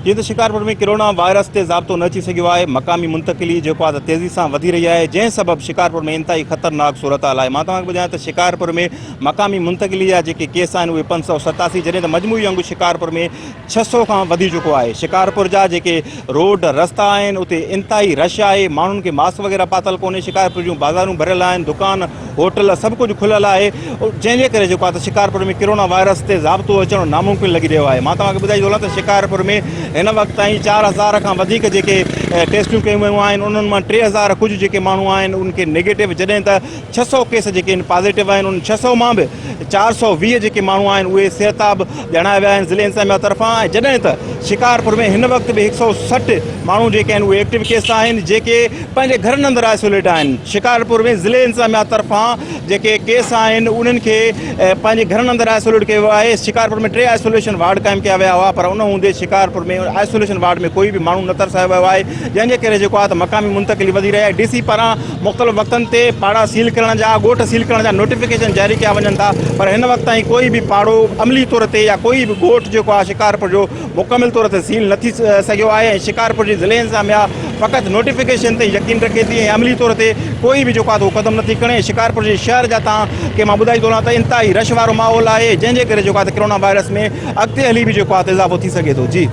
जी तो शिकारपुर में corona virus से ज़ाब्तो न अची सघियो आहे। मक़ामी मुंतकिली जेको आहे तेज़ी से वधी रही है, जंहिं सबब शिकारपुर में इंतहाई ख़तरनाक सूरत हाल है। मां तव्हांखे ॿुधायां त शिकारपुर में मक़ामी मुंतकिली जा जेके केस आहिनि उहे 587, जॾहिं त मजमूई अंगु शिकारपुर में 600 खां वधी चुको आहे। शिकारपुर जा जेके रोड रस्ता आहिनि उते इंतहाई रश आहे, माण्हुनि खे मास्क वग़ैरह पातल कोन्हे। शिकारपुर जूं बाज़ारूं भरियल आहिनि, दुकान होटल सभु कुझु खुलियल आहे, जंहिंजे करे जेको आहे त शिकारपुर में कोरोना वायरस ते ज़ाब्तो अचणु नामुमकिन लॻी रहियो आहे। मां तव्हांखे ॿुधाई थो हलां त शिकारपुर में हिन वक़्त ताईं 4000 खां वधीक जेके टेस्टियूं कयूं वियूं आहिनि, उन्हनि मां 3000 कुझु जेके माण्हू आहिनि उनखे नेगेटिव, जॾहिं त 600 केस जेके आहिनि पॉज़िटिव आहिनि। उन 600 मां बि 420 जेके माण्हू आहिनि उहे सिहताब ॼाणाया विया आहिनि ज़िले इंतज़ामिया तरफ़ां। जॾहिं त शिकारपुर में हिन वक़्त बि 160 माण्हू जेके आहिनि उहे एक्टिव केस आहिनि, जेके पंहिंजे घरनि अंदरि आइसोलेट आहिनि। शिकारपुर में ज़िले इंतज़ामिया तरफ़ां जेके केस आहिनि उन्हनि खे पंहिंजे घरनि अंदरि आइसोलेट कयो आहे। शिकारपुर में 3 आइसोलेशन वार्ड क़ाइमु कया विया हुआ, पर उन हूंदे शिकारपुर में आइसोलेशन वार्ड में कोई भी माण्हू न तरसायो वियो आहे, जंहिंजे करे जेको आहे त मक़ामी मुंतकिली वधी रही आहे। डीसी पारां मुख़्तलिफ़ वक़्तनि ते पाड़ा सील करण जा, ॻोठ सील करण जा नोटिफिकेशन जारी कया वञनि था, पर हिन वक़्त ताईं कोई भी पाड़ो अमली तौर ते या कोई भी ॻोठ जेको आहे शिकारपुर जो मुकमिल तौर ते सील न थी सघियो आहे। शिकारपुर जी ज़िले इंतज़ामिया फ़क़ति नोटिफिकेशन ते यकीन रखे थी ऐं अमली तौर ते कोई भी जेको आहे त उहो क़दम नथी खणे। शिकारपुर जे शहर जा तव्हांखे मां ॿुधाई थो वञा त इंतहाई रश वारो माहौल आहे, जंहिंजे करे जेको आहे त कोरोना वायरस में अॻिते हली बि जेको आहे त इज़ाफ़ो थी सघे थो। जी।